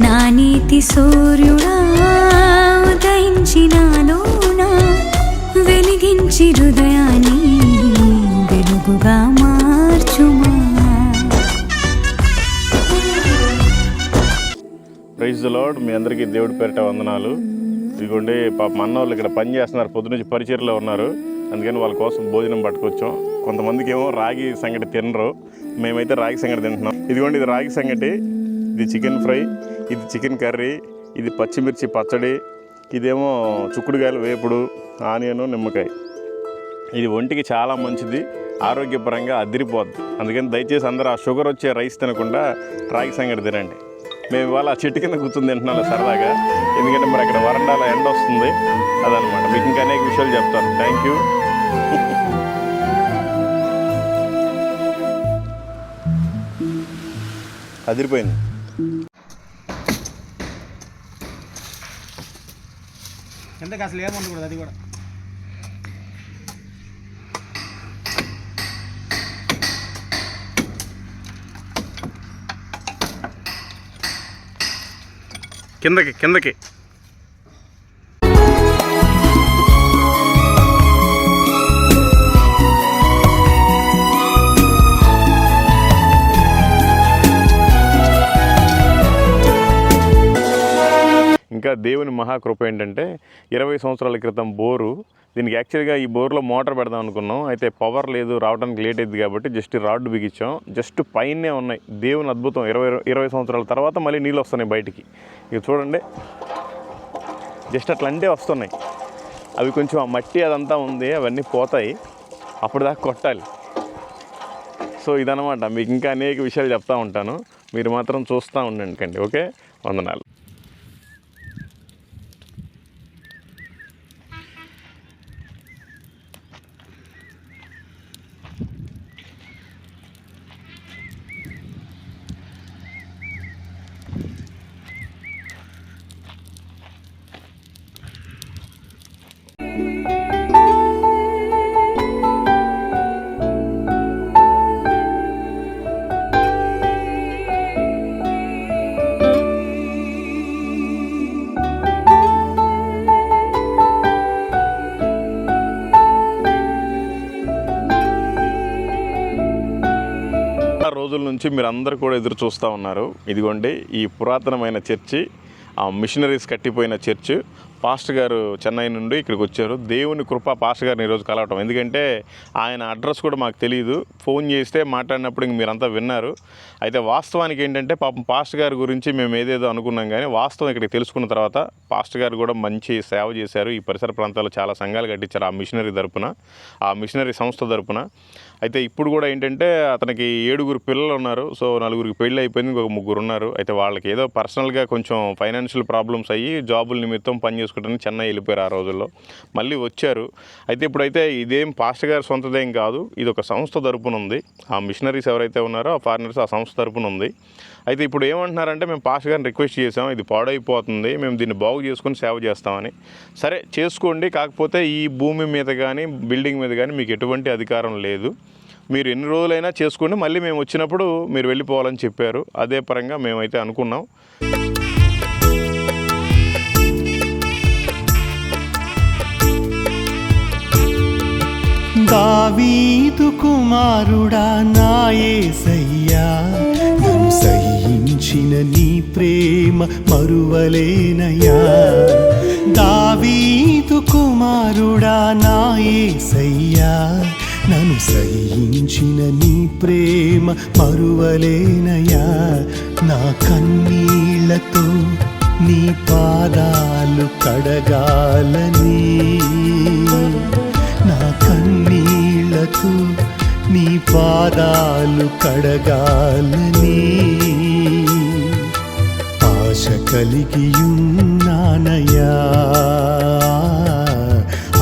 నా నీతి సూర్యుడా ఉదయించినాలోన వెలిగించి హృదయాన్ని వెలుగుగా మార్చుమా. Praise the lord. మీ అందరికీ దేవుడి పేరిట వందనాలు. ఇదిగోండి పాప అన్నవాళ్ళు ఇక్కడ పని చేస్తున్నారు, పొద్దు నుంచి పరిచర్లో ఉన్నారు, అందుకని వాళ్ళ కోసం భోజనం పట్టుకొచ్చాం. కొంతమందికి ఏమో రాగి సంగటి తినరు, మేమైతే రాగి సంగటి తింటున్నాం. ఇదిగోండి ఇది రాగి సంగటి, ఇది చికెన్ ఫ్రై, ఇది చికెన్ కర్రీ, ఇది పచ్చిమిర్చి పచ్చడి, ఇదేమో చుక్కుడుకాయలు వేపుడు, ఆనియను, నిమ్మకాయ. ఇది ఒంటికి చాలా మంచిది, ఆరోగ్యపరంగా అదిరిపోద్ది. అందుకని దయచేసి అందరూ ఆ షుగర్ వచ్చే రైస్ తినకుండా రాగి సంగటి తినండి. మేము ఇవాళ ఆ చెట్టు కింద కూర్చొని తింటున్నాం సరదాగా, ఎందుకంటే మరి అక్కడ వరండాలో ఎండ వస్తుంది, అదనమాట. మీకు ఇంకా అనేక విషయాలు చెప్తాను. Thank you. అదిరిపోయింది. ఎందుకు అసలు ఏముండకూడదు, అది కూడా కిందకి కిందకి. ఇంకా దేవుని మహాకృప ఏంటంటే 20 సంవత్సరాల క్రితం బోరు, దీనికి యాక్చువల్గా ఈ బోర్లో మోటార్ పెడదాం అనుకున్నాం, అయితే పవర్ లేదు, రావడానికి లేట్ అయింది కాబట్టి జస్ట్ రాడ్డు బిగించాం. జస్ట్ పైనే ఉన్నాయి. దేవుని అద్భుతం. 20 సంవత్సరాల తర్వాత మళ్ళీ నీళ్ళు వస్తున్నాయి బయటికి. ఇక చూడండి, జస్ట్ అట్లా అంటే వస్తున్నాయి. అవి కొంచెం ఆ మట్టి అదంతా ఉంది, అవన్నీ పోతాయి, అప్పుడు దాకా కొట్టాలి. సో ఇదనమాట. మీకు ఇంకా అనేక విషయాలు చెప్తూ ఉంటాను, మీరు మాత్రం చూస్తూ ఉండండి. ఓకే, వందనాలు. రోజుల నుంచి మీరు అందరూ కూడా ఎదురు చూస్తూ ఉన్నారు. ఇదిగోండి ఈ పురాతనమైన చర్చి, ఆ మిషనరీస్ కట్టిపోయిన చర్చ్. పాస్టర్ గారు చెన్నై నుండి ఇక్కడికి వచ్చారు. దేవుని కృప పాస్టర్ గారిని ఈరోజు కలవటం, ఎందుకంటే ఆయన అడ్రస్ కూడా మాకు తెలియదు. ఫోన్ చేస్తే మాట్లాడినప్పుడు ఇంక మీరంతా విన్నారు. అయితే వాస్తవానికి ఏంటంటే పాపం పాస్టర్ గారి గురించి మేము ఏదేదో అనుకున్నాం, కానీ వాస్తవం ఇక్కడికి తెలుసుకున్న తర్వాత పాస్టర్ గారు కూడా మంచి సేవ చేశారు. ఈ పరిసర ప్రాంతాల్లో చాలా సంఘాలు కట్టించారు ఆ మిషనరీ తరపున, ఆ మిషనరీ సంస్థ తరపున. అయితే ఇప్పుడు కూడా ఏంటంటే అతనికి 7 పిల్లలు ఉన్నారు. సో 4 పెళ్ళి అయిపోయింది, ఇంకొక 3 ఉన్నారు. అయితే వాళ్ళకి ఏదో పర్సనల్గా కొంచెం ఫైనాన్షియల్ ప్రాబ్లమ్స్ అయ్యి జాబుల నిమిత్తం పని చేసుకోవడానికి చెన్నై వెళ్ళిపోయారు. ఆ రోజుల్లో మళ్ళీ వచ్చారు. అయితే ఇప్పుడైతే ఇదేం పాస్టర్ గారి సొంతదేం కాదు, ఇది ఒక సంస్థ తరపున ఉంది. ఆ మిషనరీస్ ఎవరైతే ఉన్నారో ఆ ఫారినర్స్ ఆ సంస్థ తరపున ఉంది. అయితే ఇప్పుడు ఏమంటున్నారంటే మేము పాస్టర్ గారిని రిక్వెస్ట్ చేసాం, ఇది పాడైపోతుంది, మేము దీన్ని బాగు చేసుకుని సేవ చేస్తామని. సరే చేసుకోండి, కాకపోతే ఈ భూమి మీద కానీ బిల్డింగ్ మీద కానీ మీకు ఎటువంటి అధికారం లేదు, మీరు ఎన్ని రోజులైనా చేసుకోండి, మళ్ళీ మేము వచ్చినప్పుడు మీరు వెళ్ళిపోవాలని చెప్పారు. అదే పరంగా మేమైతే అనుకున్నాం. దావీదు కుమారుడా నా యేసయ్యా, నన్ను సహించిన నీ ప్రేమ మరువలేనయ్యా. దావీదు కుమారుడా నా యేసయ్యా, నన్ను సహించిన నీ ప్రేమ మరువలేనయ్యా. నా కన్నీళ్లతో నీ పాదాలు కడగాలని, నా కన్నీళ్లతో నీ పాదాలు కడగాలని ఆశ కలిగియున్నానయ్యా,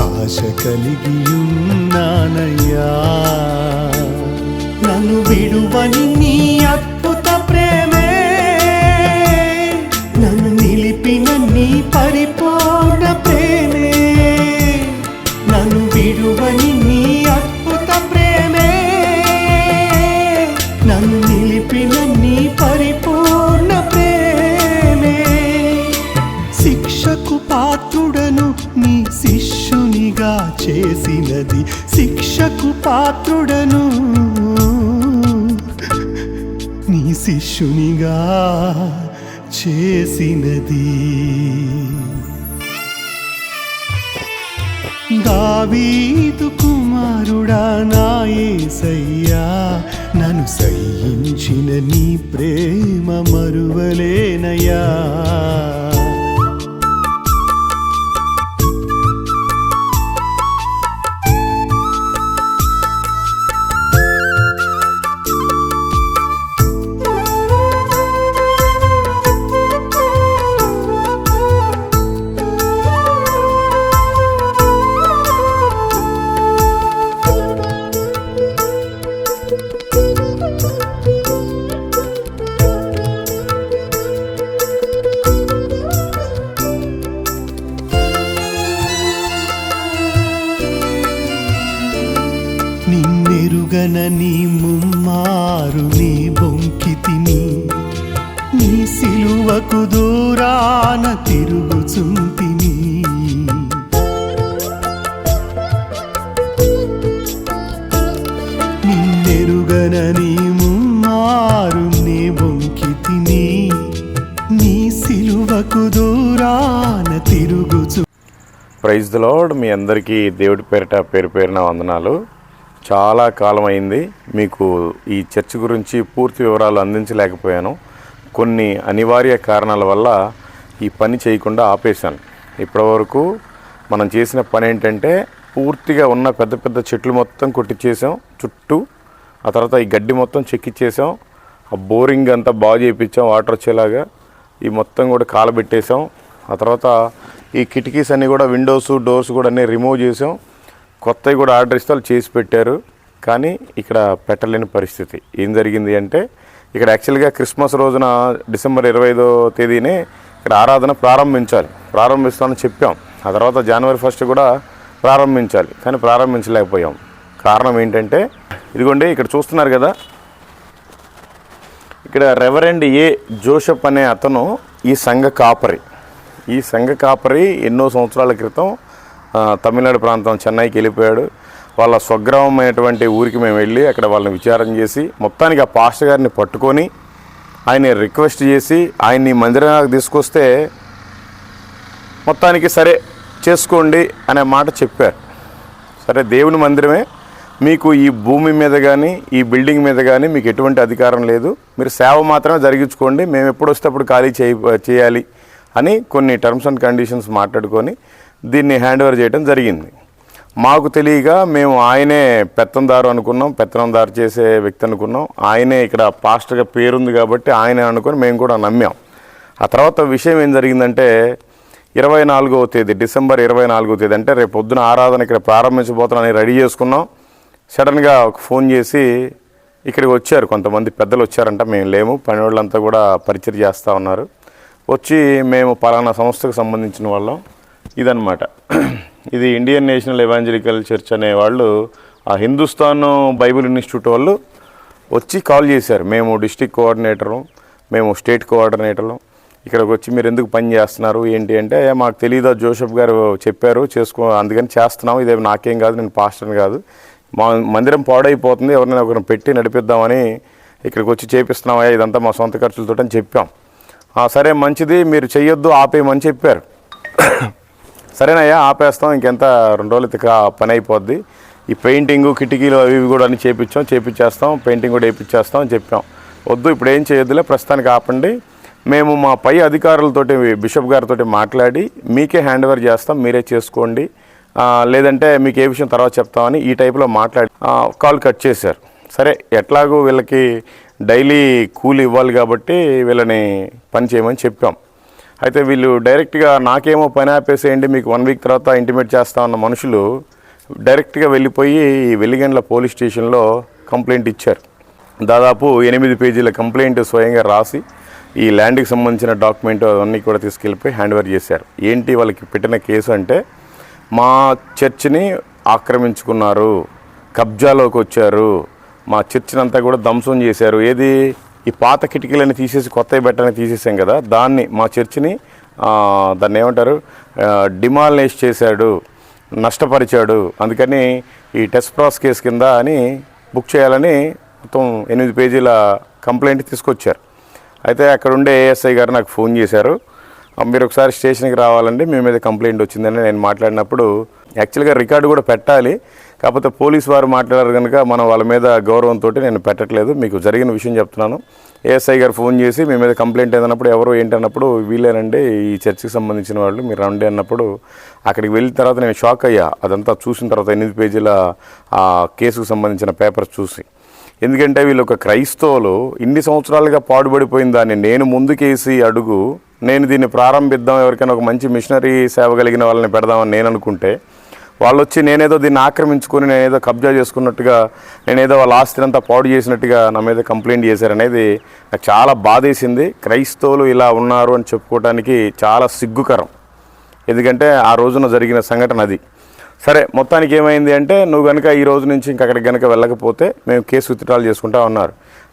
ఆశ కలిగియున్నానయ్యా. నన్ను విడువని నీ అద్భుత ప్రేమే, నన్ను నిలిపిన నీ పరిపూర్ణ ప్రేమే, నన్ను విడువని నీ అద్భుత ప్రేమే, నన్ను నిలిపిన నీ పరిపూర్ణ ప్రేమే. చేసినది, శిక్షకు పాత్రుడను నీ శిష్యునిగా చేసినది. దావీదు కుమారుడా నా యేసయ్యా, నన్ను సహించిన నీ ప్రేమ మరువలేనయ్యా. నిన్నెరుగనని ముమ్మారు నీ బొంకితిని, నీ సిలువకు దూరాన తిరుగుచుంటిని. నిన్నెరుగనని ముమ్మారు నీ బొంకితిని, నీ సిలువకు దూరాన తిరుగుచు. Praise the lord. మీ అందరికీ దేవుడి పేరిట పేరు పేరున వందనాలు. చాలా కాలం అయింది మీకు ఈ చర్చ్ గురించి పూర్తి వివరాలు అందించలేకపోయాను. కొన్ని అనివార్య కారణాల వల్ల ఈ పని చేయకుండా ఆపేశాను. ఇప్పటివరకు మనం చేసిన పని ఏంటంటే పూర్తిగా ఉన్న పెద్ద పెద్ద చెట్లు మొత్తం కొట్టించేసాం చుట్టూ. ఆ తర్వాత ఈ గడ్డి మొత్తం చెక్కిచ్చేసాం. ఆ బోరింగ్ అంతా బాగు చేయించాం వాటర్ వచ్చేలాగా. ఈ మొత్తం కూడా కాలబెట్టేసాం. ఆ తర్వాత ఈ కిటికీస్ అన్నీ కూడా విండోస్ డోర్స్ కూడా అన్నీ రిమూవ్ చేసాం. కొత్తవి కూడా ఆర్డర్ ఇస్తే వాళ్ళు చేసి పెట్టారు. కానీ ఇక్కడ పెట్టలేని పరిస్థితి. ఏం జరిగింది అంటే ఇక్కడ యాక్చువల్గా క్రిస్మస్ రోజున డిసెంబర్ 25వ తేదీనే ఇక్కడ ఆరాధన ప్రారంభిస్తామని చెప్పాం. ఆ తర్వాత జనవరి 1 కూడా ప్రారంభించాలి, కానీ ప్రారంభించలేకపోయాం. కారణం ఏంటంటే ఇదిగోండి ఇక్కడ చూస్తున్నారు కదా, ఇక్కడ రెవరెండ్ ఏ జోసెఫ్ అనే అతను ఈ సంఘ కాపరి ఎన్నో సంవత్సరాల క్రితం తమిళనాడు ప్రాంతం చెన్నైకి వెళ్ళిపోయాడు. వాళ్ళ స్వగ్రామమైనటువంటి ఊరికి మేము వెళ్ళి అక్కడ వాళ్ళని విచారణ చేసి మొత్తానికి ఆ పాస్టర్ గారిని పట్టుకొని ఆయన రిక్వెస్ట్ చేసి ఆయన్ని మందిరానికి తీసుకొస్తే మొత్తానికి సరే చేసుకోండి అనే మాట చెప్పారు. సరే, దేవుని మందిరమే, మీకు ఈ భూమి మీద కానీ ఈ బిల్డింగ్ మీద కానీ మీకు ఎటువంటి అధికారం లేదు, మీరు సేవ మాత్రమే జరిగించుకోండి, మేము ఎప్పుడు వస్తే అప్పుడు ఖాళీ చేయాలి అని కొన్ని టర్మ్స్ అండ్ కండిషన్స్ మాట్లాడుకొని దీన్ని హ్యాండ్ ఓవర్ చేయడం జరిగింది. మాకు తెలియక మేము ఆయనే పెత్తనందారు చేసే వ్యక్తి అనుకున్నాం. ఆయనే ఇక్కడ పాస్టర్గా పేరుంది కాబట్టి ఆయనే అనుకొని మేము కూడా నమ్మాం. ఆ తర్వాత విషయం ఏం జరిగిందంటే 24వ తేదీ డిసెంబర్ 24వ తేదీ అంటే రేపు పొద్దున ఆరాధన ఇక్కడ ప్రారంభించబోతున్నానని రెడీ చేసుకున్నాం. సడన్గా ఒక ఫోన్ చేసి ఇక్కడికి వచ్చారు, కొంతమంది పెద్దలు వచ్చారంట. మేము లేము, పని వాళ్ళంతా కూడా పరిచయం చేస్తూ ఉన్నారు. వచ్చి మేము పలానా సంస్థకు సంబంధించిన వాళ్ళం ఇదన్నమాట. ఇది ఇండియన్ నేషనల్ ఎవాంజలికల్ చర్చ్ అనేవాళ్ళు, ఆ హిందుస్థాన్ బైబిల్ ఇన్స్టిట్యూట్ వాళ్ళు వచ్చి కాల్ చేశారు. మేము డిస్ట్రిక్ట్ కోఆర్డినేటరు, మేము స్టేట్ కోఆర్డినేటర్లు, ఇక్కడికి వచ్చి మీరు ఎందుకు పని చేస్తున్నారు ఏంటి అంటే, మాకు తెలియదా, జోసెఫ్ గారు చెప్పారు అందుకని చేస్తున్నాము, ఇదే నాకేం కాదు, నేను పాస్టర్ని కాదు, మా మందిరం పాడైపోతుంది, ఎవరినైనా ఒకరిని పెట్టి నడిపిద్దామని ఇక్కడికి వచ్చి చేపిస్తున్నామా, ఇదంతా మా సొంత ఖర్చులతో అని చెప్పాం. సరే మంచిది, మీరు చెయ్యొద్దు ఆపేయమని చెప్పారు. సరేనయ్యా ఆపేస్తాం, ఇంకెంత 2 రోజులు పని అయిపోద్ది, ఈ పెయింటింగు కిటికీలు అవి కూడా అన్నీ చేపించేస్తాం, పెయింటింగ్ కూడా వేయించేస్తాం అని చెప్పాం. వద్దు ఇప్పుడు ఏం చేయొద్దులే, ప్రస్తుతానికి ఆపండి, మేము మా పై అధికారులతోటి బిషప్ గారితో మాట్లాడి మీకే హ్యాండ్ ఓవర్ చేస్తాం, మీరే చేసుకోండి, లేదంటే మీకు ఏ విషయం తర్వాత చెప్తామని ఈ టైప్లో మాట్లాడి కాల్ కట్ చేశారు. సరే ఎట్లాగూ వీళ్ళకి డైలీ కూలి ఇవ్వాలి కాబట్టి వీళ్ళని పని చేయమని చెప్పాం. అయితే వీళ్ళు డైరెక్ట్గా నాకేమో పని ఆపేసేయండి, మీకు 1 వీక్ తర్వాత ఇంటిమేట్ చేస్తామన్న మనుషులు డైరెక్ట్గా వెళ్ళిపోయి వెలిగండ్ల పోలీస్ స్టేషన్లో కంప్లైంట్ ఇచ్చారు. దాదాపు 8 పేజీల కంప్లైంట్ స్వయంగా రాసి ఈ ల్యాండ్కి సంబంధించిన డాక్యుమెంట్ అవన్నీ కూడా తీసుకెళ్ళిపోయి హ్యాండ్ ఓవర్ చేశారు. ఏంటి వాళ్ళకి పెట్టిన కేసు అంటే, మా చర్చిని ఆక్రమించుకున్నారు, కబ్జాలోకి వచ్చారు, మా చర్చిని అంతా కూడా ధ్వంసం చేశారు. ఏది ఈ పాత కిటికీలని తీసేసి కొత్తవి పెట్టడానికి తీసేసాం కదా, దాన్ని మా చర్చిని దాన్ని ఏమంటారు డిమాలిష్ చేశాడు, నష్టపరిచాడు, అందుకని ఈ టెస్ప్రాస్ కేసు కింద అని బుక్ చేయాలని మొత్తం 8 పేజీల కంప్లైంట్ తీసుకొచ్చారు. అయితే అక్కడ ఉండే ఏఎస్ఐ గారు నాకు ఫోన్ చేశారు, మీరు ఒకసారి స్టేషన్కి రావాలండి, మీ మీద కంప్లైంట్ వచ్చిందని. నేను మాట్లాడినప్పుడు యాక్చువల్గా రికార్డు కూడా పెట్టాలి, కాకపోతే పోలీసు వారు మాట్లాడారు కనుక మనం వాళ్ళ మీద గౌరవంతో నేను పెట్టట్లేదు. మీకు జరిగిన విషయం చెప్తున్నాను. ఏఎస్ఐ గారు ఫోన్ చేసి మీ మీద కంప్లైంట్ ఏదన్నప్పుడు ఎవరు ఏంటన్నప్పుడు వీళ్ళేనండి ఈ చర్చికి సంబంధించిన వాళ్ళు, మీరు రండి అన్నప్పుడు అక్కడికి వెళ్ళిన తర్వాత నేను షాక్ అయ్యా. అదంతా చూసిన తర్వాత 8 పేజీల ఆ కేసుకు సంబంధించిన పేపర్స్ చూసి. ఎందుకంటే వీళ్ళు ఒక క్రైస్తవులు ఇన్ని సంవత్సరాలుగా పాడుపడిపోయిన దాన్ని నేను ముందుకేసి అడుగు, నేను దీన్ని ప్రారంభిద్దాం, ఎవరికైనా ఒక మంచి మిషనరీ సేవ కలిగిన వాళ్ళని పెడదామని నేను అనుకుంటే, వాళ్ళు వచ్చి నేనేదో దీన్ని ఆక్రమించుకొని నేనేదో కబ్జా చేసుకున్నట్టుగా, నేనేదో వాళ్ళ ఆస్తినంతా పాడు చేసినట్టుగా నా మీద కంప్లైంట్ చేశారనేది నాకు చాలా బాధేసింది. క్రైస్తవులు ఇలా ఉన్నారు అని చెప్పుకోవడానికి చాలా సిగ్గుకరం. ఎందుకంటే ఆ రోజున జరిగిన సంఘటన అది. సరే, మొత్తానికి ఏమైంది అంటే, నువ్వు కనుక ఈ రోజు నుంచి ఇంక అక్కడికి కనుక వెళ్ళకపోతే మేము కేసు విత్డ్రాల్ చేసుకుంటా ఉన్నారు.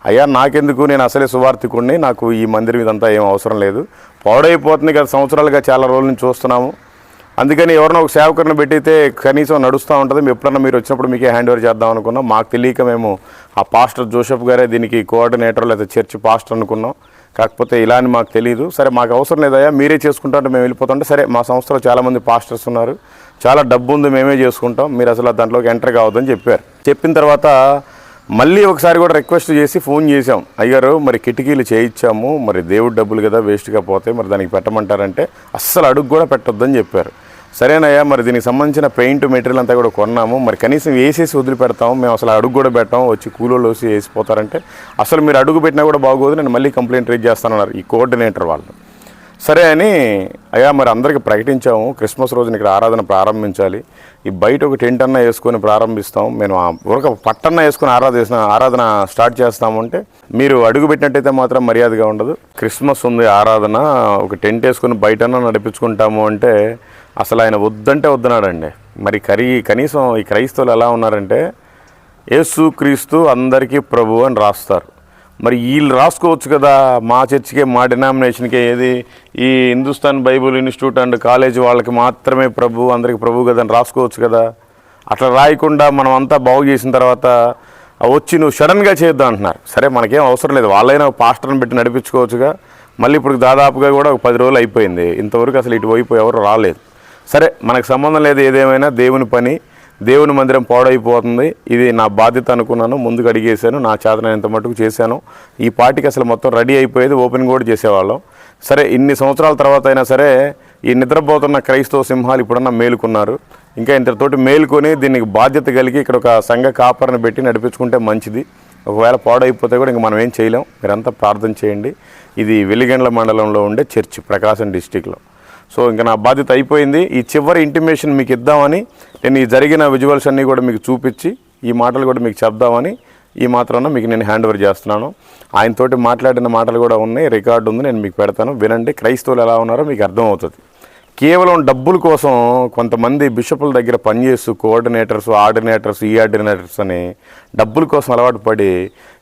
అయ్యా నాకెందుకు, నేను అసలే సువార్థికుడిని, నాకు ఈ మందిరం ఇదంతా ఏం అవసరం లేదు, పాడైపోతుంది గత సంవత్సరాలుగా చాలా రోజుల నుంచి చూస్తున్నాము, అందుకని ఎవరైనా ఒక సేవకుడిని పెట్టితే కనీసం నడుస్తూ ఉంటుంది, ఎప్పుడన్నా మీరు వచ్చినప్పుడు మీకే హ్యాండ్ ఓవర్ చేద్దాం అనుకున్నాం. మాకు తెలియక మేము ఆ పాస్టర్ జోసెఫ్ గారే దీనికి కోఆర్డినేటర్ లేదా చర్చ్ పాస్టర్ అనుకున్నాం, కాకపోతే ఇలా అని మాకు తెలియదు. సరే మాకు అవసరం లేదయ్యా, మీరే చేసుకుంటాంటే మేము వెళ్ళిపోతుంటే, సరే మా సంస్థలో చాలామంది పాస్టర్స్ ఉన్నారు, చాలా డబ్బు ఉంది, మేమే చేసుకుంటాం, మీరు అసలు దాంట్లోకి ఎంటర్ కావద్దని చెప్పారు. చెప్పిన తర్వాత మళ్ళీ ఒకసారి కూడా రిక్వెస్ట్ చేసి ఫోన్ చేసాం, అయ్యారు మరి కిటికీలు చేయించాము, మరి దేవుడి డబ్బులు కదా వేస్ట్గా పోతే మరి దానికి పెట్టమంటారంటే అస్సలు అడుగు కూడా పెట్టొద్దని చెప్పారు. సరేనయ్యా, మరి దీనికి సంబంధించిన పెయింట్ మెటీరియల్ అంతా కూడా కొన్నాము, మరి కనీసం వేసేసి వదిలిపెడతాము, మేము అసలు అడుగు కూడా పెట్టాము, వచ్చి కూలోళ్ళు వచ్చి వేసిపోతారంటే అసలు మీరు అడుగు పెట్టినా కూడా బాగోదు, నేను మళ్ళీ కంప్లైంట్ రేజ్ చేస్తానన్నారు ఈ కోఆర్డినేటర్ వాళ్ళు. సరే అని, అయ్యా మరి అందరికీ ప్రకటించాము, క్రిస్మస్ రోజున ఇక్కడ ఆరాధన ప్రారంభించాలి, ఈ బయట ఒక టెంట్ అన్న వేసుకొని ప్రారంభిస్తాం, మేము ఒక పట్టన్న వేసుకొని ఆరాధన స్టార్ట్ చేస్తాము అంటే, మీరు అడుగు పెట్టినట్టయితే మాత్రం మర్యాదగా ఉండదు, క్రిస్మస్ ఉంది ఆరాధన, ఒక టెంట్ వేసుకొని బయటన్నా నడిపించుకుంటాము అంటే అసలు ఆయన వద్దంటే వద్దన్నాడండి. మరి కనీసం ఈ క్రైస్తవులు ఎలా ఉన్నారంటే, యేసు క్రీస్తు అందరికీ ప్రభు అని రాస్తారు, మరి వీళ్ళు రాసుకోవచ్చు కదా, మా చర్చికే మా డినామినేషన్కే, ఏది ఈ Hindustan Bible institute and college వాళ్ళకి మాత్రమే ప్రభు, అందరికి ప్రభు కదా అని రాసుకోవచ్చు కదా. అట్లా రాయకుండా మనం అంతా బాగు చేసిన తర్వాత వచ్చి నువ్వు సడన్గా చేద్దాం అంటున్నారు. సరే మనకేం అవసరం లేదు, వాళ్ళైనా పాస్టర్ని పెట్టి నడిపించుకోవచ్చుగా. మళ్ళీ ఇప్పుడు దాదాపుగా కూడా ఒక 10 రోజులు అయిపోయింది, ఇంతవరకు అసలు ఇటువైపు ఎవరు రాలేదు. సరే మనకు సంబంధం లేదు, ఏదేమైనా దేవుని పని, దేవుని మందిరం పాడైపోతుంది, ఇది నా బాధ్యత అనుకున్నాను, ముందుకు అడిగేశాను, నా చేతనైనంత మటుకు చేశాను. ఈ పార్టీకి అసలు మొత్తం రెడీ అయిపోయేది, ఓపెన్ కూడా చేసేవాళ్ళం. సరే ఇన్ని సంవత్సరాల తర్వాత అయినా సరే ఈ నిద్రపోతున్న క్రైస్తవ సింహాలు ఇప్పుడన్నా మేలుకున్నారు, ఇంకా ఇంతటితోటి మేలుకొని దీనికి బాధ్యత కలిగి ఇక్కడ ఒక సంఘ కాపరిని పెట్టి నడిపించుకుంటే మంచిది. ఒకవేళ పాడైపోతే కూడా ఇంక మనం ఏం చేయలేం, మీరంతా ప్రార్థన చేయండి. ఇది వెలిగండ్ల మండలంలో ఉండే చర్చి, ప్రకాశం డిస్టిక్లో. సో ఇంకా నా బాధ్యత అయిపోయింది. ఈ చివరి ఇంటిమేషన్ మీకు ఇద్దామని నేను ఈ జరిగిన విజువల్స్ అన్నీ కూడా మీకు చూపించి ఈ మాటలు కూడా మీకు చెప్దామని ఈ మాత్రాన మీకు నేను హ్యాండ్ ఓవర్ చేస్తున్నాను. ఆయనతోటి మాట్లాడిన మాటలు కూడా ఉన్నాయి, రికార్డు ఉంది, నేను మీకు పెడతాను, వినండి. క్రైస్తవులు ఎలా ఉన్నారో మీకు అర్థమవుతుంది. కేవలం డబ్బుల కోసం కొంతమంది బిషపుల దగ్గర పనిచేస్తూ కోఆర్డినేటర్స్, ఆర్డినేటర్స్, ఈ ఆర్డినేటర్స్ అని డబ్బుల కోసం అలవాటు పడి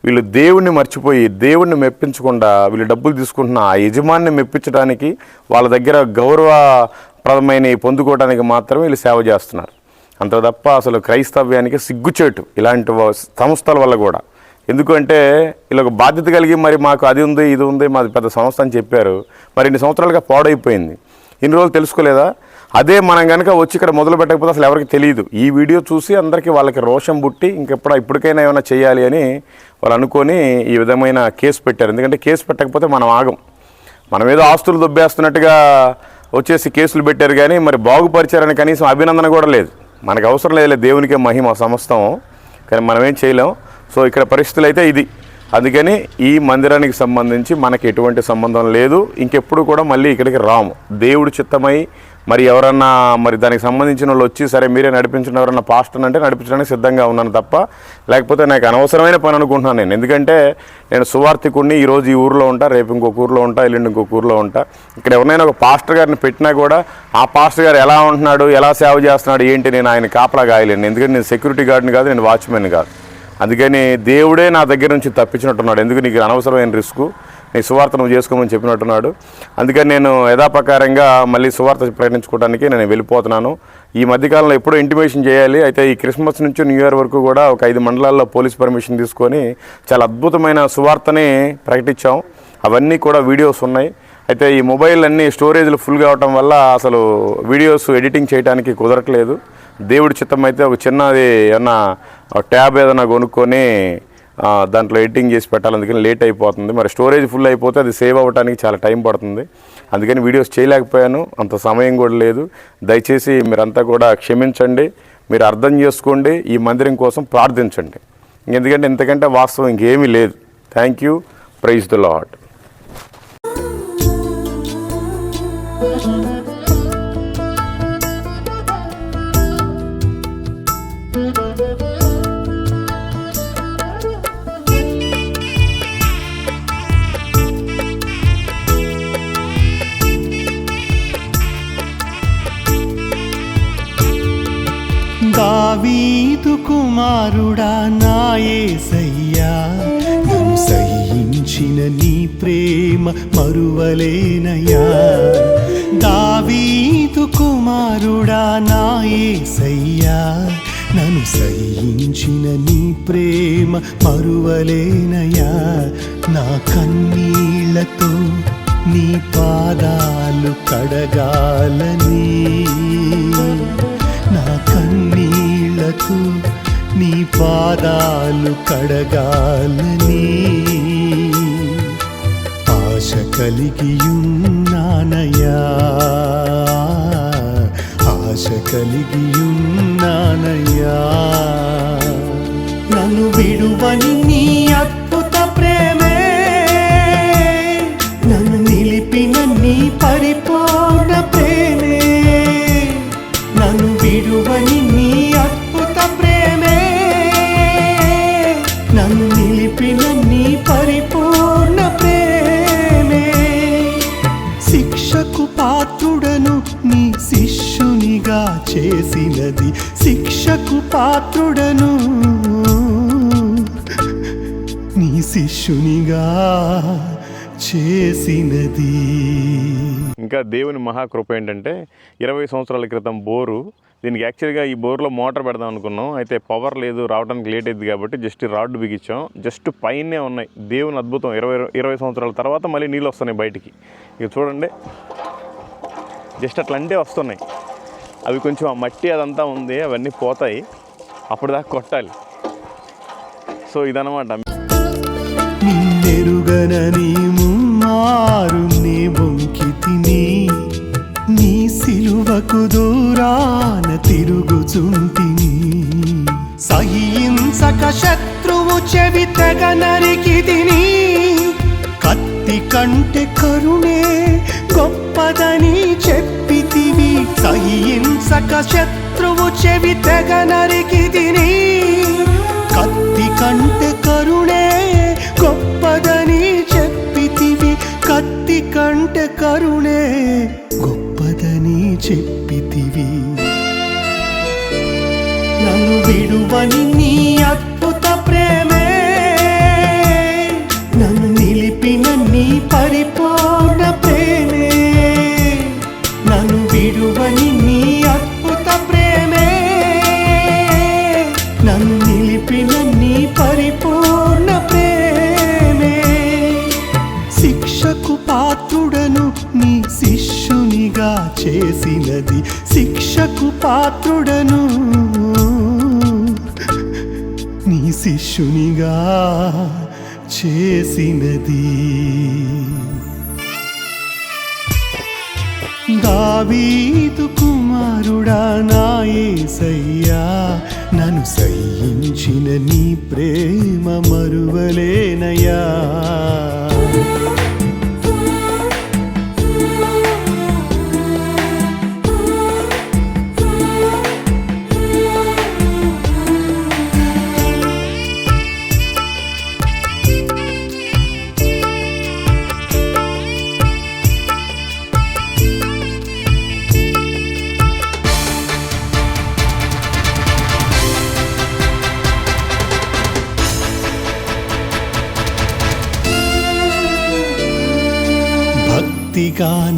వీళ్ళు దేవుణ్ణి మర్చిపోయి, దేవుణ్ణి మెప్పించకుండా వీళ్ళు డబ్బులు తీసుకుంటున్న ఆ యజమానిని మెప్పించడానికి, వాళ్ళ దగ్గర గౌరవప్రదమైన పొందుకోవడానికి మాత్రమే వీళ్ళు సేవ చేస్తున్నారు. అంత తప్ప అసలు క్రైస్తవ్యానికి సిగ్గుచేటు ఇలాంటి సంస్థల వల్ల కూడా. ఎందుకంటే వీళ్ళ ఒక బాధ్యత కలిగి మరి మాకు అది ఉంది ఇది ఉంది, మాది పెద్ద సంస్థ అని చెప్పారు, మరి ఇన్ని సంవత్సరాలుగా పాడైపోయింది, ఇన్ని రోజులు తెలుసుకోలేదా? అదే మనం కనుక వచ్చి ఇక్కడ మొదలు పెట్టకపోతే అసలు ఎవరికి తెలియదు. ఈ వీడియో చూసి అందరికీ వాళ్ళకి రోషం పుట్టి ఇప్పటికైనా ఏమైనా చేయాలి అని వాళ్ళు అనుకొని ఈ విధమైన కేసు పెట్టారు. ఎందుకంటే కేసు పెట్టకపోతే మనం ఆగం, మనం ఏదో ఆస్తులు దొబ్బేస్తున్నట్టుగా వచ్చేసి కేసులు పెట్టారు, కానీ మరి బాగుపరిచారని కనీసం అభినందన కూడా లేదు. మనకు అవసరం లేదు, దేవునికే మహిమ సమస్తం, కానీ మనం ఏం చేయలేం. సో ఇక్కడ పరిస్థితులు అయితే ఇది. అందుకని ఈ మందిరానికి సంబంధించి మనకి ఎటువంటి సంబంధం లేదు, ఇంకెప్పుడు కూడా మళ్ళీ ఇక్కడికి రాము. దేవుడు చిత్తమై మరి ఎవరన్నా మరి దానికి సంబంధించిన వాళ్ళు వచ్చి సరే మీరే నడిపించిన ఎవరన్నా పాస్టర్ అంటే నడిపించడానికి సిద్ధంగా ఉన్నాను తప్ప, లేకపోతే నాకు అనవసరమైన పని అనుకుంటున్నాను నేను. ఎందుకంటే నేను సువార్థికుడిని, ఈరోజు ఈ ఊరిలో ఉంటా, రేపు ఇంకొక ఊరిలో ఉంటా, ఎల్లుండి ఇంకొక ఊరిలో ఉంటా. ఇక్కడ ఎవరైనా ఒక పాస్టర్ గారిని పెట్టినా కూడా ఆ పాస్టర్ గారు ఎలా ఉంటున్నాడు, ఎలా సేవ చేస్తున్నాడు ఏంటి, నేను ఆయన కాపలా గాయలేను. ఎందుకంటే నేను సెక్యూరిటీ గార్డ్ని కాదు, నేను వాచ్మెన్ కాదు. అందుకని దేవుడే నా దగ్గర నుంచి తప్పించినట్టున్నాడు. ఎందుకు నీకు అనవసరమైన రిస్క్, నీ సువార్త నువ్వు చేసుకోమని చెప్పినట్టున్నాడు. అందుకని నేను యథాప్రకారంగా మళ్ళీ సువార్త ప్రకటించుకోవడానికి నేను వెళ్ళిపోతున్నాను. ఈ మధ్యకాలంలో ఎప్పుడో ఇంటిమేషన్ చేయాలి. అయితే ఈ క్రిస్మస్ నుంచి న్యూ ఇయర్ వరకు కూడా ఒక 5 మండలాల్లో పోలీస్ పర్మిషన్ తీసుకొని చాలా అద్భుతమైన సువార్తని ప్రకటించాం. అవన్నీ కూడా వీడియోస్ ఉన్నాయి. అయితే ఈ మొబైల్ అన్నీ స్టోరేజ్లు ఫుల్ కావటం వల్ల అసలు వీడియోస్ ఎడిటింగ్ చేయడానికి కుదరట్లేదు. దేవుడి చిత్తం అయితే ఒక చిన్నది ఏమన్నా ట్యాబ్ ఏదైనా కొనుక్కొని దాంట్లో ఎడిటింగ్ చేసి పెట్టాలి. అందుకని లేట్ అయిపోతుంది. మరి స్టోరేజ్ ఫుల్ అయిపోతే అది సేవ్ అవ్వడానికి చాలా టైం పడుతుంది. అందుకని వీడియోస్ చేయలేకపోయాను. అంత సమయం కూడా లేదు. దయచేసి మీరంతా కూడా క్షమించండి. మీరు అర్థం చేసుకోండి. ఈ మందిరం కోసం ప్రార్థించండి. ఎందుకంటే ఇంతకంటే వాస్తవం ఇంకేమీ లేదు. Thank you. Praise the Lord. దావీదు కుమారుడా నా యేసయ్యా, నన్ను సహించిన నీ ప్రేమ మరువలేనయ్యా. దావీదు కుమారుడా నా యేసయ్యా, నన్ను సహించిన నీ ప్రేమ మరువలేనయ్యా. నా కన్నీళ్లతో నీ పాదాలు కడగాలని, నా కన్నీళ్లకు నీ పాదాలు కడగాలని ఆశ కలిగియున్నానయ్యా, ఆశ కలిగియున్నానయ్యా. నన్ను విడువని నీ అద్భుత ప్రేమే, నన్ను నిలిపిన నీ పరిపూర్ణ ప్రేమే, నన్ను విడువని నీ అద్భుత ప్రేమే, నన్ను నిలిపిన నీ పరిపూర్ణ ప్రేమే. శిక్షకు పాత్రుడను నీ శిష్యునిగా చేసినది, శిక్షకు పాత్రుడను నీ శిష్యునిగా చేసినది. ఇంకా దేవుని మహాకృప ఏంటంటే 20 సంవత్సరాల క్రితం బోరు. దీనికి యాక్చువల్గా ఈ బోర్లో మోటార్ పెడదాం అనుకున్నాం. అయితే పవర్ లేదు, రావడానికి లేట్ అయింది కాబట్టి జస్ట్ రాడ్ బిగించాం. జస్ట్ పైనే ఉన్నాయి. దేవుని అద్భుతం. 20 సంవత్సరాల తర్వాత మళ్ళీ నీళ్ళు వస్తున్నాయి బయటికి. ఇక చూడండి, జస్ట్ అట్లా అంటే వస్తున్నాయి. అవి కొంచెం ఆ మట్టి అదంతా ఉంది, అవన్నీ పోతాయి. అప్పుడు దాకా కొట్టాలి. సో ఇదన్నమాట. నిన్నెరుగనని ముమ్మారు నీ బొంకితిని, నీ సిలువకు దూరాన తిరుగుచుంటిని. సహింసక శత్రువు చెవి తెగ నరికితిని, కత్తి కంటే కరుణే గొప్పదని చెప్పితివి. సహింసక శత్రువు చెవి తెగ నరికితిని, కత్తి కంటే కరుణే గొప్పదని చెప్పితివి. కత్తి కంటే కరుణే గొప్పదని చెప్పితివి. నన్ను విడువని నీ అద్భుత ప్రేమే, నన్ను నిలిపిన నీ పరిపూర్ణ ప్రేమే, నన్ను విడువని నీ అద్భుత ప్రేమే, నన్ను నిలిపిన నీ పరిపూర్ణ ప్రేమే. శిక్షకు పాత్రుడను నీ శిష్యునిగా చేసినది, శిక్షకు పాత్రుడను నీ శిష్యునిగా చేసినది. దావీదు కుమారుడా నా యేసయ్యా, నన్ను సహించిన నీ ప్రేమ మరువలేనయ్యా.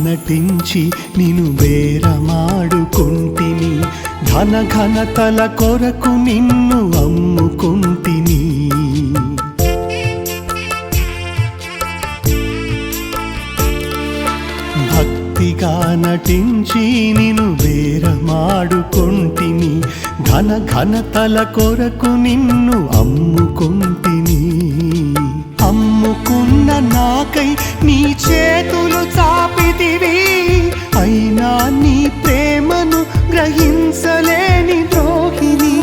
నటించి నిన్ను బేరమాడుకొంటిని ఘన ఘనతల కొరకు నిన్ను అమ్ముకొంటిని భక్తిగా నటించి నిన్ను బేరమాడుకొంటిని ఘన ఘనతల కొరకు నిన్ను అమ్ముకొంటిని అమ్ముకున్న నాకై నీ చేతులు చాపితివి అయినా నీ ప్రేమను గ్రహించలేని ద్రోహిని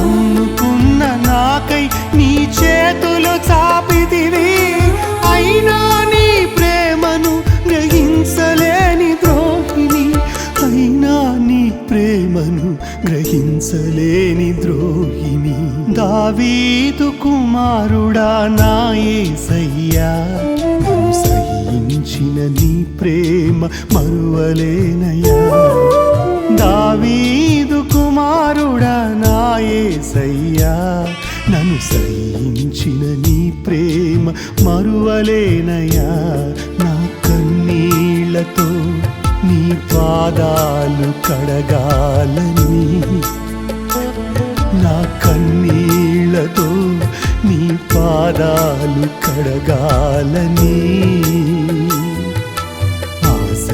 అమ్ముకున్న నాకై నీ చేతులు చాపితివి అయినా నీ ప్రేమను గ్రహించలేని ద్రోహిని అయినా నీ ప్రేమను గ్రహించలేని ద్రోహిని దావీదు కుమారుడా నా యేసయ్యా నన్ను సహించిన నీ ప్రేమ మరువలేనయ్యా దావీదు కుమారుడా నా యేసయ్యా నన్ను సహించిన నీ ప్రేమ మరువలేనయ్యా నా కన్నీళ్లతో నీ పాదాలు కడగాలని నా కన్నీళ్లతో నీ పాదాలు కడగాలని ఆశ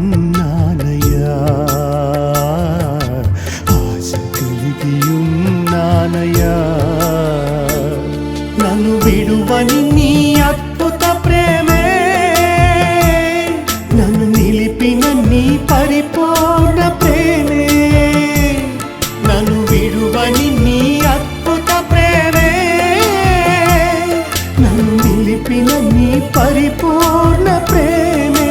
కలిగియున్నానయ్యా ఆశ కలిగియున్నానయ్యా నన్ను విడువని నీ అద్భుత ప్రేమే నన్ను నిలిపిన నీ పరిపూర్ణ ప్రేమే నన్ను విడువని నీ అద్భుత ప్రేమే నన్ను నిలిపిన నీ పరిపూర్ణ ప్రేమే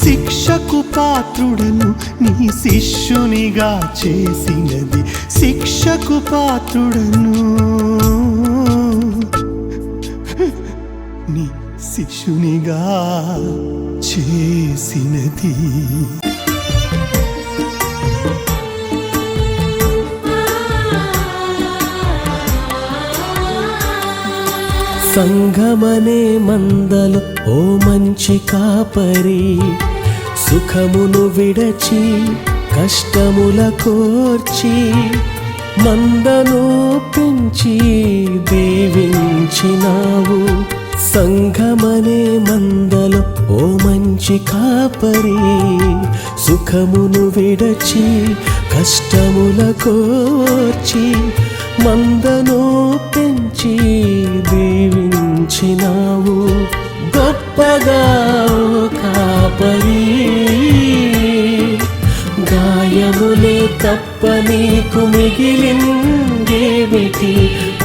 శిక్షకు పాత్రుడను నీ శిష్యునిగా చేసినది శిక్షకు పాత్రుడను నీ శిష్యునిగా చేసినది సంఘమనే మందలు ఓ మంచి కాపరి సుఖమును విడచి కష్టముల కోర్చి మందను పెంచి దీవించినావు సంఘమనే మందలు ఓ మంచి కాపరి సుఖమును విడచి కష్టముల కోర్చి మందను పెంచి దీవించినావు గొప్పగా కాపరి గాయములే తప్ప నీకు మిగిలిందేమిటి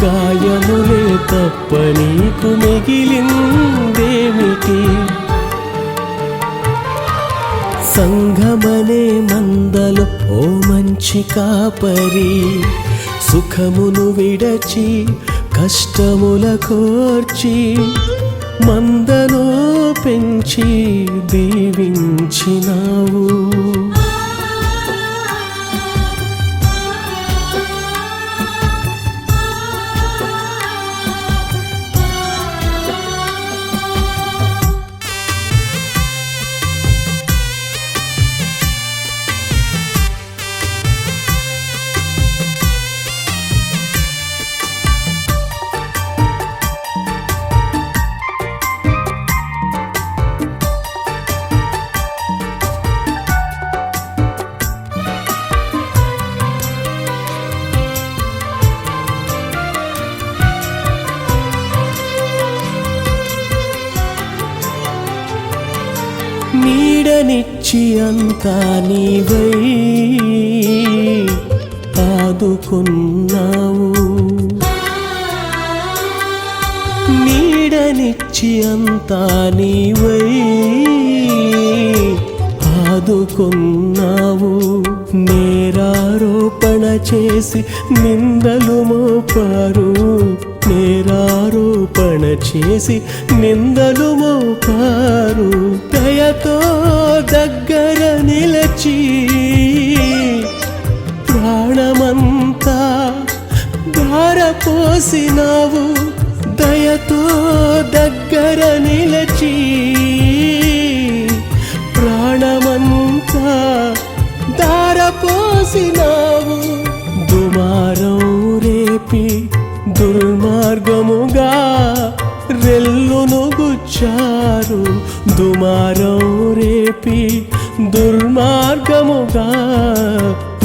గాయములే తప్ప నీకు మిగిలిందేమిటి సంఘమనే మందలు ఓ మంచి కాపరి సుఖమును విడచి కష్టముల కోర్చి మందను పెంచి దీవించినావు నీడనిచ్చి అంతా నీవై ఆదుకున్నావు నీడనిచ్చి అంతా నీవై ఆదుకున్నావు నేరారోపణ చేసి నిందలు మోపారు నేరారోపణ చేసి నిందలు మోపారు దయతో దగ్గర నిలచి ప్రాణమంతా ధారపోసినావు దయతో దగ్గర నిలచి దుమారం రేపి దుర్మార్గముగా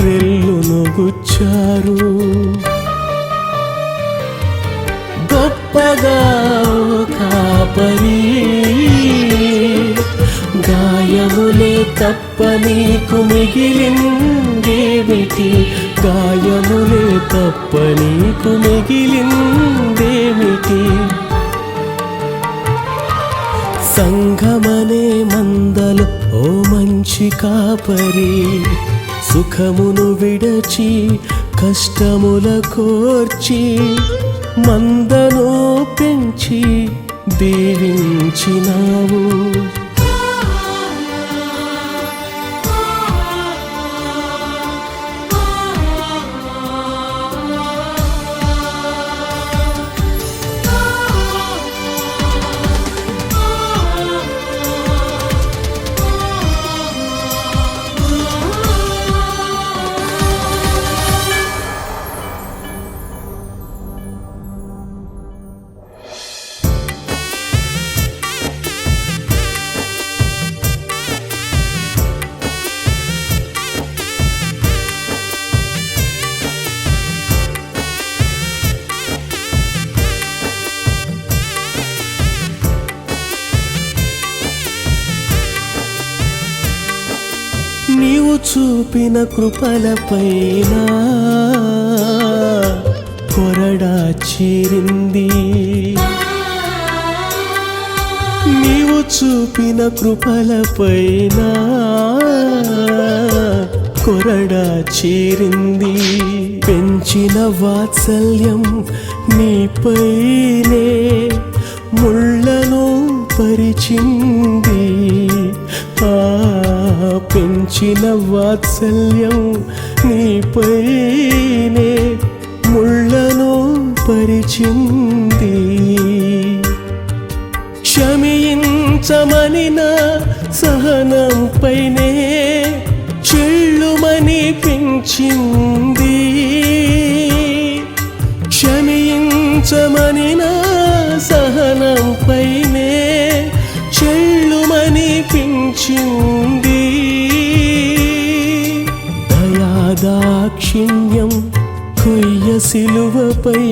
రెల్లును గుచ్చారు. గొప్పగా కాపరి గాయములే తప్ప నీకు మిగిలిందేమిటి, గాయములే తప్ప నీకు మిగిలిందేమిటి. సంఘమనే మందలు ఓ మంచి కాపరి, సుఖమును విడచి కష్టముల కోర్చి మందను పెంచి దీవించినావు. నీవు చూపిన కృపలపైన కొరడా చీరింది, నీవు చూపిన కృపలపైన కొరడా చీరింది. పెంచిన వాత్సల్యం నీపైనే ముళ్ళను పరిచింది. పెంచిన వాత్సల్యం నీపైనే ముళ్ళను పరిచింది. క్షమించమని నా సహనం పైనే చెళ్ళుమని పెంచింది. క్షమించమని నా సహనం పైనే చెళ్ళుమని పెంచింది. దయాదాక్షిణ్యం కొయ్య సిలువపై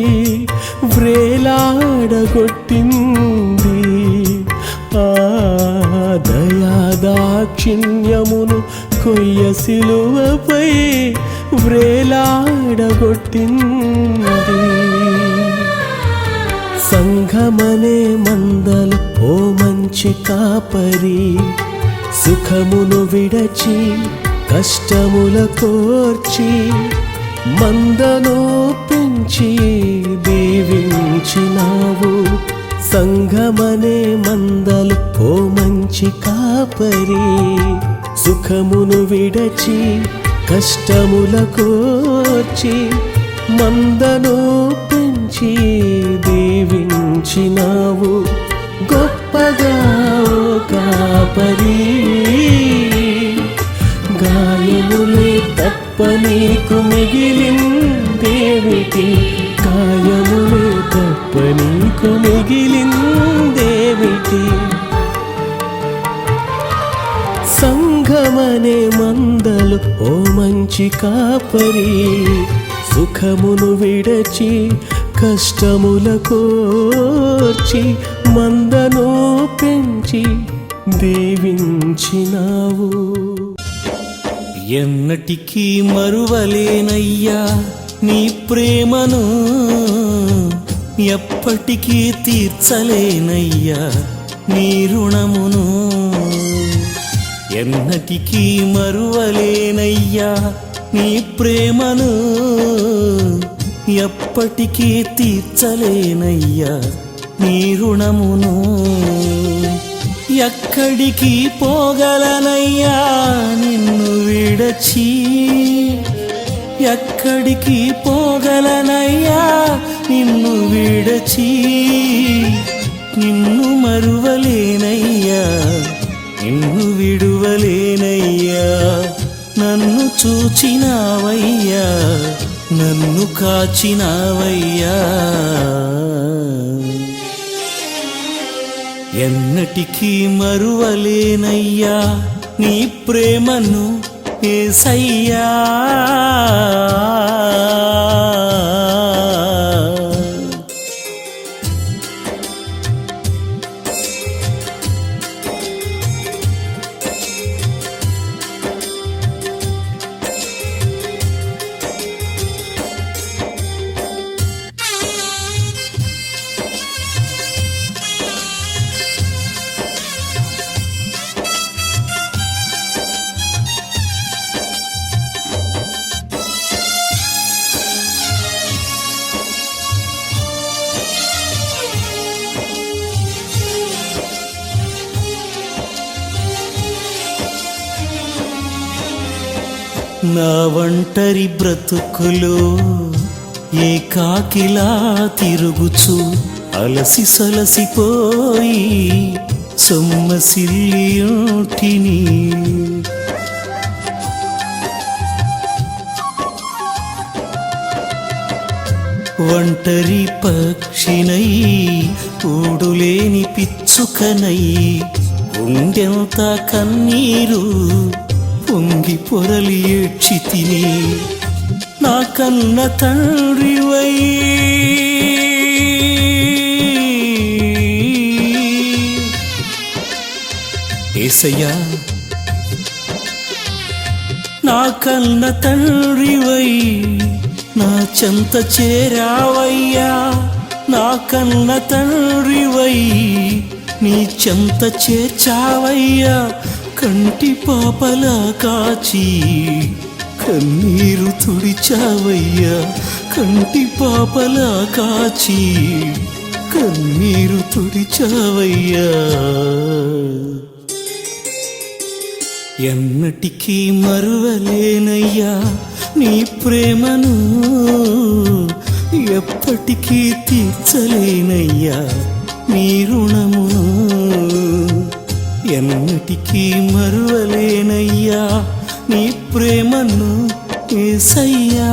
వ్రేలాడగొట్టింది. ఆ దయాదాక్షిణ్యమును కొయ్య సిలువపై వ్రేలాడగొట్టింది. సంఘమనే మందలు ఓ మంచి కాపరి, సుఖమును విడచి కష్టముల కోర్చి మందను పెంచి దీవించినావు. సంఘమనే మందలు ఓ మంచి కాపరి, సుఖమును విడచి కష్టముల కోర్చి మందను పెంచి దీవించినావు. గొప్పగా ఓ కాపరి గాయములే తప్ప నీకు మిగిలిందేమిటి, గాయములే తప్ప నీకు మిగిలిందేమిటి. సంఘమనే మందలు ఓ మంచి కాపరి, సుఖమును విడచి కష్టముల కోర్చి మందను పెంచి దీవించినావు. ఎన్నటికీ మరువలేనయ్యా నీ ప్రేమను, ఎప్పటికీ తీర్చలేనయ్యా నీ రుణమును. ఎన్నటికీ మరువలేనయ్యా నీ ప్రేమను, ఎప్పటికీ తీర్చలేనయ్యా నీ రుణమును. ఎక్కడికి పోగలనయ్యా నిన్ను విడచి, ఎక్కడికి పోగలనయ్యా నిన్ను విడచి. నిన్ను మరువలేనయ్యా, నిన్ను విడువలేనయ్యా. నన్ను చూచినావయ్యా, నన్ను కాచినావయ్యా. ఎన్నటికీ మరువలేనయ్యా నీ ప్రేమను యేసయ్యా. నా ఒంటరి బ్రతుకులో ఏకాకిలా తిరుగుచు అలసి సలసిపోయి సొమ్మసిల్లియుంటిని. ఒంటరి పక్షినై ఊడులేని పిచ్చుకనై ఉండెంత కన్నీరు పొంగి పొరలి ఏడ్చి తిని నా కన్న తండ్రివై యేసయ్యా, నా కన్న తండ్రివై నా చెంత చేరావయ్యా. నా కన్న తండ్రివై నీ చెంత చేర్చావయ్యా. కంటి పాపలా కాచి కన్నీరు తుడిచావయ్యా. కంటి పాపలా కాచి కన్నీరు తుడిచావయ్యా. ఎన్నటికీ మరువలేనయ్యా నీ ప్రేమను, ఎప్పటికీ తీర్చలేనయ్యా నీ రుణమును. ఎన్నటికీ మరువలేనయ్యా నీ ప్రేమను యేసయ్యా.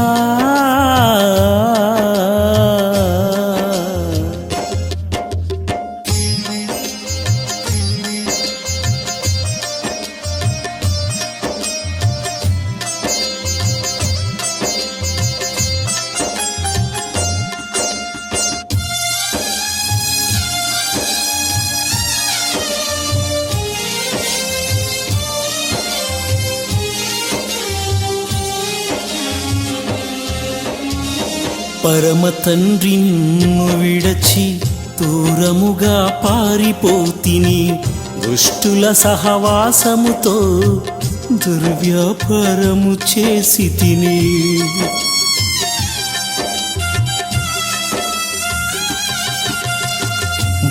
పరమ తండ్రి నిన్ను విడచి దూరముగా పారిపోతిని. దుష్టుల సహవాసముతో దుర్వ్యాపారము చేసి తిని.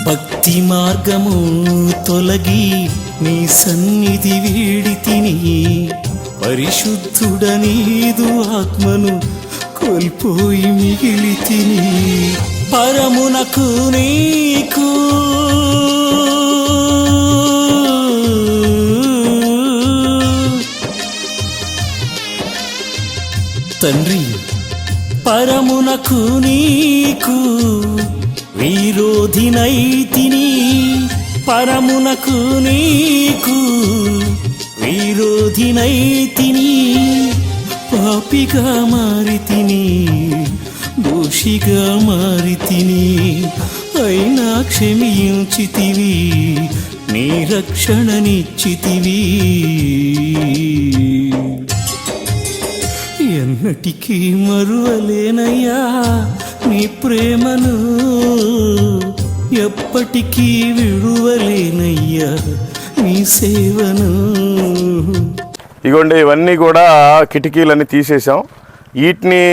భక్తి మార్గము తొలగి నీ సన్నిధి వీడి తిని. పరిశుద్ధుడనీదు ఆత్మను కోల్పోయి మిగిలి తిని. పరమునకు నీకు తండ్రి, పరమునకు నీకు విరోధినైతిని. పరమునకు నీకు విరోధినైతిని. పాపిగా మారితిని, దోషిగా మారితిని. అయినా క్షమించితివి, నీ రక్షణనిచ్చితివి. ఎన్నటికీ మరువలేనయ్యా నీ ప్రేమను, ఎప్పటికీ విడువలేనయ్యా నీ సేవను. ఇగోండి, ఇవన్నీ కూడా కిటికీలన్నీ తీసేసాం. వీటిని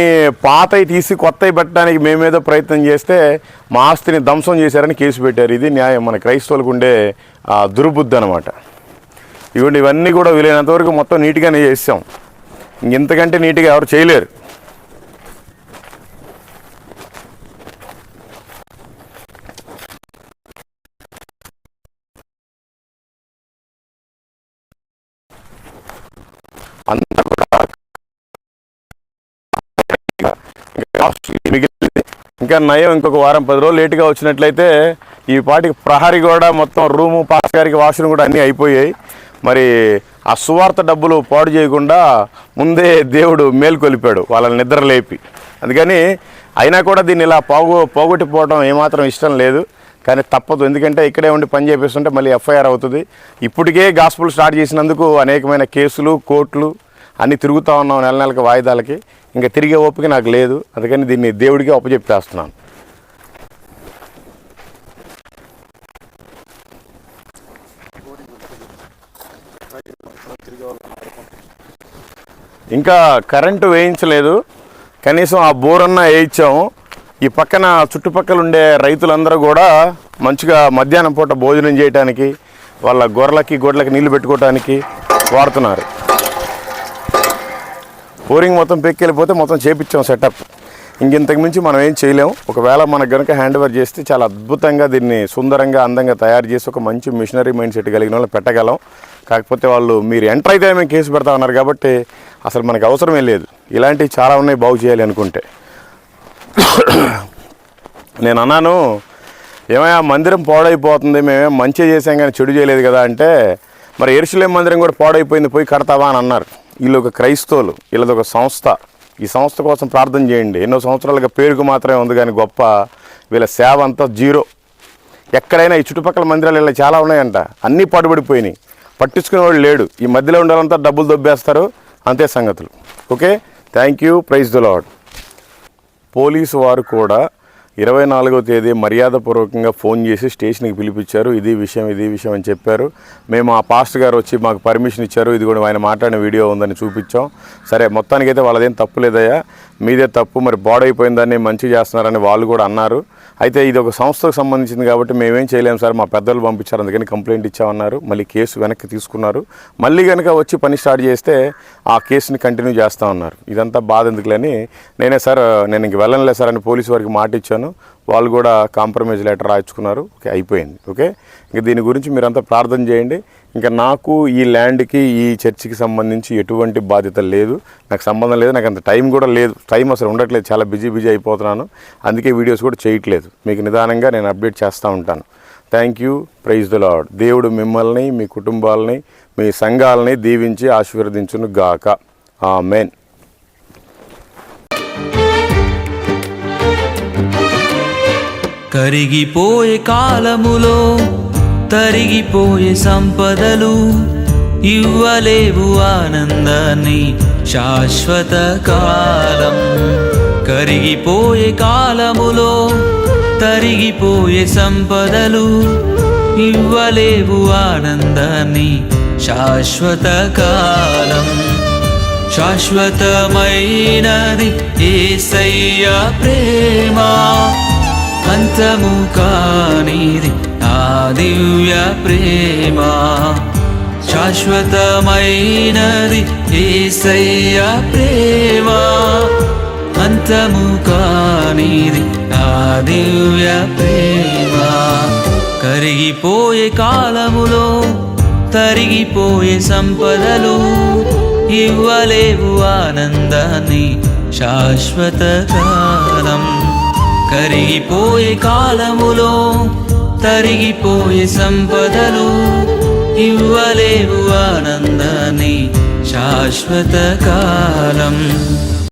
పాతవి తీసి కొత్తవి పెట్టడానికి మేమేదో ప్రయత్నం చేస్తే మా ఆస్తిని ధ్వంసం చేశారని కేసు పెట్టారు. ఇది న్యాయం, మన క్రైస్తవులకు ఉండే దుర్బుద్ధి అనమాట. ఇగోండి, ఇవన్నీ కూడా వీలైనంతవరకు మొత్తం నీట్గానే చేసాం. ఇంతకంటే నీట్గా ఎవరు చేయలేరు. అంతా కూడా మిగిలింది. ఇంకా నయం, ఇంకొక వారం 10 రోజులు లేటుగా వచ్చినట్లయితే ఈ పాటికి ప్రహరీ కూడా మొత్తం రూము, పాస్ గారికి వాష్రూమ్ కూడా అన్నీ అయిపోయాయి. మరి ఆ సువార్త డబ్బులు పాడు చేయకుండా ముందే దేవుడు మేల్కొలిపాడు వాళ్ళని నిద్ర లేపి. అందుకని అయినా కూడా దీన్ని ఇలా పోగొట్టిపోవడం ఏమాత్రం ఇష్టం లేదు, కానీ తప్పదు. ఎందుకంటే ఇక్కడే ఉండి పని చేపిస్తుంటే మళ్ళీ ఎఫ్ఐఆర్ అవుతుంది. ఇప్పటికే గాస్పుల్ స్టార్ట్ చేసినందుకు అనేకమైన కేసులు, కోర్టులు అన్నీ తిరుగుతూ ఉన్నాం నెల నెలకి వాయిదాలకి. ఇంకా తిరిగే ఓపిక నాకు లేదు. అందుకని దీన్ని దేవుడికి అప్పచెప్పేస్తున్నాను. ఇంకా కరెంటు వేయించలేదు, కనీసం ఆ బోరన్నా వేయించాము. ఈ పక్కన చుట్టుపక్కల ఉండే రైతులందరూ కూడా మంచిగా మధ్యాహ్నం పూట భోజనం చేయడానికి, వాళ్ళ గొర్రెలకి నీళ్లు పెట్టుకోవడానికి వాడుతున్నారు. బోరింగ్ మొత్తం పెక్కెళ్ళిపోతే మొత్తం చేపించాం సెటప్. ఇంతకు మించి మనం ఏం చేయలేము. ఒకవేళ మనకు కనుక హ్యాండ్ ఓవర్ చేస్తే చాలా అద్భుతంగా దీన్ని సుందరంగా, అందంగా తయారు చేసి ఒక మంచి మిషనరీ మైండ్ సెట్ కలిగిన వాళ్ళు పెట్టగలం. కాకపోతే వాళ్ళు మీరు ఎంటర్ అయితే మేము కేసు పెడతా ఉన్నారు కాబట్టి అసలు మనకు అవసరమే లేదు. ఇలాంటివి చాలా ఉన్నాయి బాగు చేయాలి అనుకుంటే. నేను అన్నాను, ఏమయ్యా మందిరం పాడైపోతుంది, మేమేం మంచి చేసాం కానీ చెడు చేయలేదు కదా అంటే, మరి యెరూషలేము మందిరం కూడా పాడైపోయింది, పోయి కడతావా అని అన్నారు. వీళ్ళు ఒక క్రైస్తవులు, వీళ్ళది ఒక సంస్థ. ఈ సంస్థ కోసం ప్రార్థన చేయండి. ఎన్నో సంవత్సరాలుగా పేరుకు మాత్రమే ఉంది కానీ గొప్ప వీళ్ళ సేవ అంతా జీరో. ఎక్కడైనా ఈ చుట్టుపక్కల మందిరాలు ఇలా చాలా ఉన్నాయంట, అన్నీ పాడుపడిపోయినాయి, పట్టించుకునేవాడు లేడు. ఈ మధ్యలో ఉండాలంతా డబ్బులు దొబ్బేస్తారు, అంతే సంగతులు. Okay, thank you, praise the Lord. Police వారు కూడా 24వ తేదీ మర్యాదపూర్వకంగా ఫోన్ చేసి స్టేషన్కి పిలిపించారు. ఇది విషయం అని చెప్పారు. మేము ఆ పాస్టర్ గారు వచ్చి మాకు పర్మిషన్ ఇచ్చారు. ఇది కూడా ఆయన మాట్లాడిన వీడియో ఉందని చూపించాం. సరే, మొత్తానికైతే వాళ్ళదేం తప్పు లేదయ్యా, మీదే తప్పు, మరి బాడైపోయిందని మంచి చేస్తున్నారని వాళ్ళు కూడా అన్నారు. అయితే ఇది ఒక సంస్థకు సంబంధించింది కాబట్టి మేమేం చేయలేము సార్, మా పెద్దలు పంపించారు, అందుకని కంప్లైంట్ ఇచ్చామన్నారు. మళ్ళీ కేసు వెనక్కి తీసుకున్నారు. మళ్ళీ కనుక వచ్చి పని స్టార్ట్ చేస్తే ఆ కేసుని కంటిన్యూ చేస్తామన్నారు. ఇదంతా బాధ ఎందుకులేని నేనే సార్, నేను ఇంక వెళ్ళనులే సార్ అని పోలీసు వారికి మాట ఇచ్చాను. వాళ్ళు కూడా కాంప్రమైజ్ లెటర్ రాయించుకున్నారు. ఓకే, అయిపోయింది. ఓకే, ఇంక దీని గురించి మీరంతా ప్రార్థన చేయండి. ఇంకా నాకు ఈ ల్యాండ్కి, ఈ చర్చికి సంబంధించి ఎటువంటి బాధ్యత లేదు, నాకు సంబంధం లేదు, నాకు అంత టైం కూడా లేదు. టైం అసలు ఉండట్లేదు, చాలా బిజీ అయిపోతున్నాను. అందుకే వీడియోస్ కూడా చేయట్లేదు. మీకు నిదానంగా నేను అప్డేట్ చేస్తూ ఉంటాను. Thank you, praise the Lord. దేవుడు మిమ్మల్ని, మీ కుటుంబాలని, మీ సంఘాలని దీవించి ఆశీర్వదించును గాక. ఆమేన్. కరిగిపోయే కాలములో తరిగిపోయే సంపదలు ఇవ్వలేవు ఆనందాన్ని శాశ్వత కాలం. కరిగిపోయే కాలములో తరిగిపోయే సంపదలు ఇవ్వలేవు ఆనందాన్ని శాశ్వత కాలం. శాశ్వతమైనది యేసయ్య ప్రేమ, అంతము కానిది ఆ దివ్య ప్రేమ. శాశ్వతమైనది యేసయ్య ప్రేమ, అంతము కానిది ఆ దివ్య ప్రేమ. కరిగిపోయే కాలములో తరిగిపోయే సంపదలు ఇవ్వలేవు ఆనందాన్ని శాశ్వత కాలం. కరిగిపోయే కాలములో తరిగిపోయే సంపదలు ఇవ్వలేవు ఆనందాన్ని శాశ్వత కాలం.